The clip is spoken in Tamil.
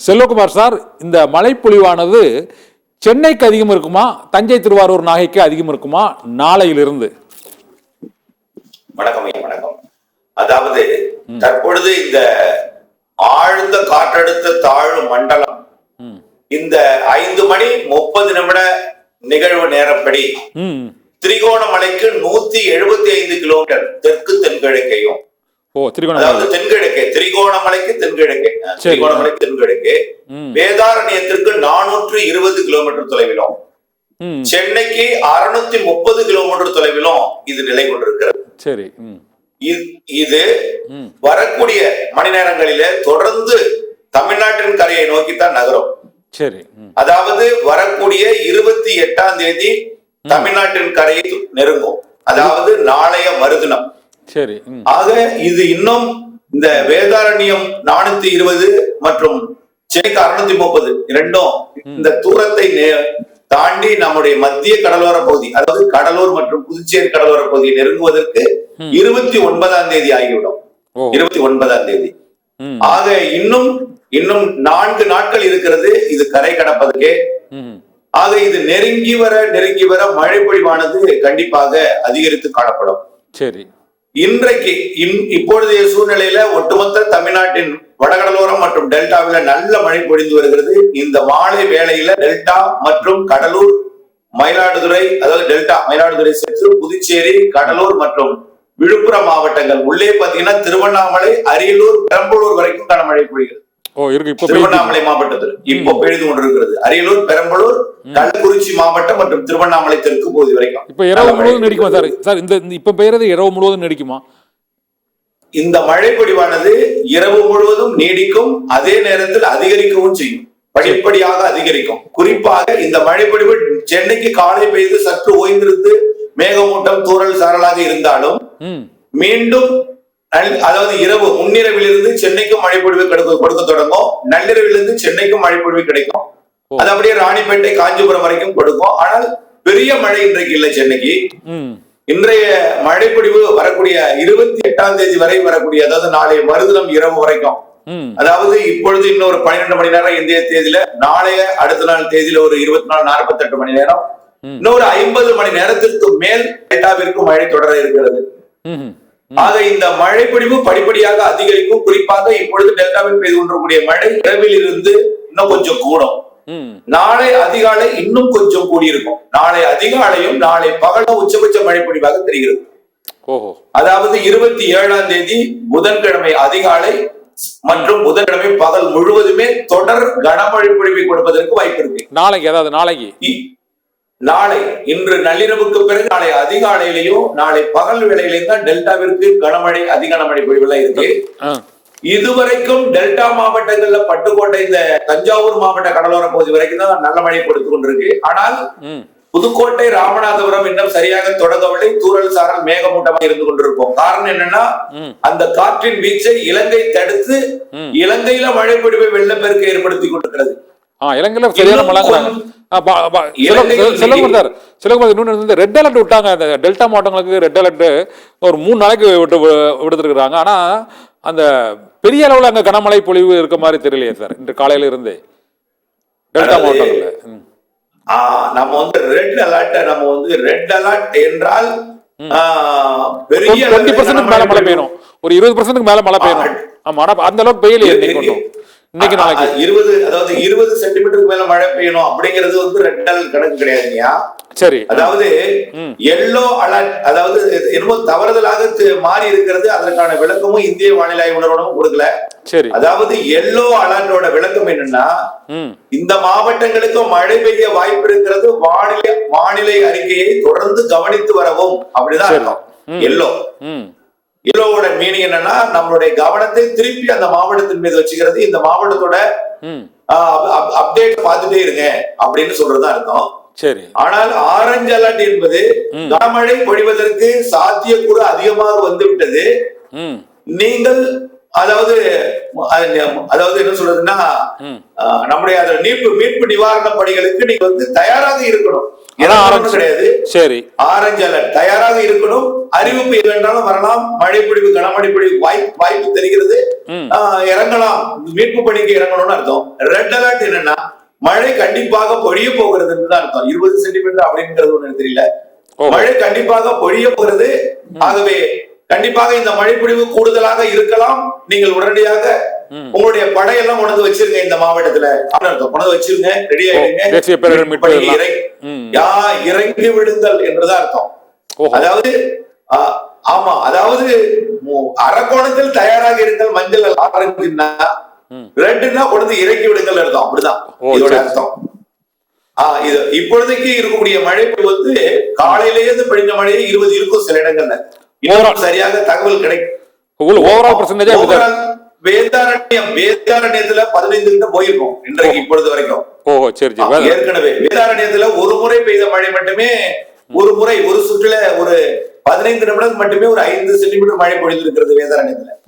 செல்வகுமார் சார், இந்த மழைப்பொழிவானது சென்னைக்கு அதிகம் இருக்குமா, தஞ்சை திருவாரூர் நாகைக்கு அதிகம் இருக்குமா நாளையிலிருந்து? வணக்கம் ஐயா. வணக்கம். அதாவது தற்பொழுது இந்த ஆழ்ந்த காற்றழுத்த தாழ்வு மண்டலம் இந்த 5 மணி 30 நிமிட நிகழ்வு நேரப்படி திரிகோணமலைக்கு 175 கிலோமீட்டர் தெற்கு தென்கிழக்கையும், அதாவது தென்கிழக்கே திரிகோணமலைக்கு தென்கிழக்கே திரிகோணமலைக்கு தென்கிழக்கே வேதாரண்யத்திற்கு 420 கிலோமீட்டர் தொலைவிலும், சென்னைக்கு 630 கிலோமீட்டர் தொலைவிலும் இது நிலை கொண்டிருக்கிறது. சரி. இது வரக்கூடிய மணி நேரங்களிலே தொடர்ந்து தமிழ்நாட்டின் கரையை நோக்கித்தான் நகரும். சரி. அதாவது வரக்கூடிய 28ஆம் தேதி தமிழ்நாட்டின் கரையை நெருங்கும். அதாவது நாளைய மறுதினம். சரி. ஆக இது இன்னும் இந்த வேதாரண்யம் 420 மற்றும் சென்னைக்கு 630 இரண்டும் இந்த தூரத்தை தாண்டி நம்முடைய மத்திய கடலோர பகுதி, அதாவது கடலூர் மற்றும் புதுச்சேரி கடலோர பகுதியை நெருங்குவதற்கு 29ஆம் தேதி ஆகிவிடும். 29ஆம் தேதி. ஆக இன்னும் 4 நாட்கள் இருக்கிறது இது கரை கடப்பதற்கே. ஆக இது நெருங்கி வர மழை பொழிவானது கண்டிப்பாக அதிகரித்து காணப்படும். சரி. இன்றைக்கு இப்பொழுதைய சூழ்நிலையில ஒட்டுமொத்த தமிழ்நாட்டின் வடகடலோரம் மற்றும் டெல்டாவில நல்ல மழை பொழிந்து வருகிறது. இந்த மாலை வேளையில டெல்டா மற்றும் கடலூர், மயிலாடுதுறை, அதாவது டெல்டா மயிலாடுதுறை சேர்த்து புதுச்சேரி, கடலூர் மற்றும் விழுப்புரம் மாவட்டங்கள் உள்ளே பாத்தீங்கன்னா திருவண்ணாமலை, அரியலூர், பெரம்பலூர் வரைக்கும் கனமழை பொழிகிறது. திருவண்ணாமலை மாவட்டத்தில் இப்போ பெய்து கொண்டிருக்கிறது. அரியலூர், பெரம்பலூர், கள்ளக்குறிச்சி மாவட்டம் மற்றும் திருவண்ணாமலை தெற்கு பகுதி வரைக்கும். இப்ப இரவு முழுவதும் நீடிக்குமா சார்? சார், இந்த இப்ப பெய்யறது இரவு முழுவதும் நீடிக்குமா? இந்த மழை பொழிவானது இரவு முழுவதும் நீடிக்கும், அதே நேரத்தில் அதிகரிக்கவும் செய்யும், படிப்படியாக அதிகரிக்கும். குறிப்பாக இந்த மழை பொழிவு சென்னைக்கு காலை பெய்து சற்று ஓய்ந்திருந்து மேகமூட்டம் தூறல் சாரலாக இருந்தாலும் மீண்டும் அதாவது இரவு முன்னிரவிலிருந்து சென்னைக்கும் மழை பொழிவு கொடுக்க தொடங்கும். நள்ளிரவிலிருந்து சென்னைக்கும் மழை பொழிவு கிடைக்கும். அது அப்படியே ராணிப்பேட்டை, காஞ்சிபுரம் வரைக்கும் கொடுக்கும். ஆனால் பெரிய மழை இன்றைக்கு இல்லை சென்னைக்கு. இன்றைய மழைப்பொழிவு வரக்கூடிய 28ஆம் தேதி வரை வரக்கூடிய, அதாவது நாளைய மறுதினம் இரவு வரைக்கும், அதாவது இப்பொழுது இன்னொரு 12 மணி நேரம் இந்திய தேதியில, நாளைய அடுத்த நாள் தேதியில ஒரு 24-48 மணி நேரம், இன்னொரு 50 மணி நேரத்திற்கு மேல் டெல்டாவிற்கு மழை தொடர இருக்கிறது. ஆக இந்த மழை பொழிவு படிப்படியாக அதிகரிக்கும். குறிப்பாக இப்பொழுது டெல்டாவில் பெய்து கொண்டிருக்கூடிய மழை இரவில் இருந்து இன்னும் கொஞ்சம் கூடும். நாளை அதிகாலை இன்னும் கொஞ்சம் கூடியிருக்கும். நாளை அதிகாலையும் நாளை பகலும் உச்சபட்ச மழை பொழிவாக தெரிகிறது. அதாவது 27ஆம் தேதி புதன்கிழமை அதிகாலை மற்றும் புதன்கிழமை பகல் முழுவதுமே தொடர் கனமழை பொழிவை கொடுப்பதற்கு வாய்ப்பு இருக்கு. நாளை இன்று நள்ளிரவுக்கு பிறகு நாளை அதிகாலையிலையும் நாளை பகல் வேளையிலையும் தான் டெல்டாவிற்கு கனமழை, அதிகனமழை பொழிவுலாம் இருக்கு. இதுவரைக்கும் டெல்டா மாவட்டங்கள்ல பட்டுக்கோட்டை, இந்த தஞ்சாவூர் மாவட்ட கடலோர பகுதி வரைக்கும் தான் நல்ல மழை கொடுத்து கொண்டிருக்கு. ஆனால் புதுக்கோட்டை, ராமநாதபுரம் இன்னும் சரியாக தொடங்கவில்லை. தூறல் சாரல் மேகமூட்டமாக இருந்து கொண்டிருக்கும். காரணம் என்னன்னா, அந்த காற்றின் வீச்சை இலங்கை தடுத்து இலங்கையில மழை பொழிவை வெள்ளப்பெருக்கு ஏற்படுத்தி கொண்டிருக்கிறது. ரெட் அலர்ட் விட்டாங்க டெல்டா மாவட்டங்களுக்கு. ரெட் அலர்ட் ஒரு 3 நாளைக்கு விடுத்திருக்கிறாங்க. ஆனா அந்த பெரிய அளவுல அங்க கனமழை பொழிவு இருக்க மாதிரி தெரியலையே சார் இன்று காலையில இருந்தே டெல்டா மாவட்டங்கள்ல. நம்ம ரெட் அலர்ட் என்றால் பெரிய 20% மேல மழை பெய்யணும், ஒரு 20% மேல மழை பெய்யணும். ஆமா, அந்த அளவுக்கு பெய்யலையே இன்னைக்கு நாளைக்கு. 20 சென்டிமீட்டருக்கு மேல மழை பெய்யணும் அப்படிங்கிறது ரெட் அலர்ட் கணக்கு கிடையாதுங்க. சரி. அதாவது எல்லோ அலர்ட், அதாவது என்னமோ தவறுதலாக மாறி இருக்கிறது. அதற்கான விளக்கமும் இந்திய வானிலை ஆய்வு நிறுவனமும் கொடுக்கல. சரி. அதாவது எல்லோ அலர்ட்டோட விளக்கம் என்னன்னா, இந்த மாவட்டங்களுக்கு மழை பெய்ய வாய்ப்பு இருக்கிறது, வானிலை அறிக்கையை தொடர்ந்து கவனித்து வரவும், அப்படிதான் இருக்கும். எல்லோவோட மீனிங் என்னன்னா, நம்மளுடைய கவனத்தை திருப்பி அந்த மாவட்டத்தின் மீது வச்சுக்கிறது, இந்த மாவட்டத்தோட அப்டேட் பார்த்துட்டே இருங்க அப்படின்னு சொல்றதுதான் இருக்கும். சரி. ஆனால் ஆரஞ்சு அலர்ட் என்பது கனமழை பொழிவதற்கு சாத்தியக்கூறு அதிகமாக வந்துவிட்டது. நீங்கள் அதாவது என்ன சொல்றதுன்னா, நம்முடைய மீட்பு நிவாரண பணிகளுக்கு நீங்க தயாராக இருக்கணும். இறங்கணும்னு கிடையாது. சரி, ஆரஞ்சு அலர்ட் தயாராக இருக்கணும். அறிவிப்பு எதுனாலும் வரலாம். மழைப்பொழிவு கனமழை பொழிவு வாய்ப்பு தெரிகிறது, இறங்கலாம், மீட்பு பணிக்கு இறங்கணும்னு அர்த்தம். ரெட் அலர்ட் என்னன்னா மழை கண்டிப்பாக பொழிய போகிறதுன்னு அர்த்தம். 20 சென்டிமீட்டர் அப்படிங்கிறது ஒண்ணு தெரியல. மழை கண்டிப்பாக பொழிய போகிறது. ஆகவே கண்டிப்பாக இந்த மழை பொழிவு கூடுதலாக இருக்கலாம். நீங்கள் உடனடியாக உங்களுடைய படையெல்லாம் கொண்டு வச்சிருங்க இந்த மாவட்டத்துல கொண்டு வச்சிருங்க, ரெடி ஆயிடுங்க, இறங்கி விடுங்கள் என்றுதான் அர்த்தம். அதாவது ஆமா, அதாவது அரக்கோணத்தில் தயாராக இருங்கள், மஞ்சள் ஆரஞ்சுன்னா, ரெட்டுன்னா கொண்டு இறக்கி விடுங்கள் அர்த்தம். அப்படிதான் இதோட அர்த்தம். இது இப்பொழுதைக்கு இருக்கக்கூடிய மழை வந்து காலையிலேயே பெய்த மழையே 20 இருக்கும் சில இடங்கள்ல. சரியாக தகவல் கிடைக்கும். வேதாரண்யத்துல 15 கிட்ட போயிருக்கும் இன்றைக்கு இப்பொழுது வரைக்கும். ஏற்கனவே வேதாரண்யத்துல ஒரு முறை பெய்த மழை மட்டுமே, ஒரு முறை ஒரு சுற்றுல ஒரு 15 நிமிடம் மட்டுமே ஒரு 5 சென்டிமீட்டர் மழை பொழிந்திருக்கிறது வேதாரண்யத்துல.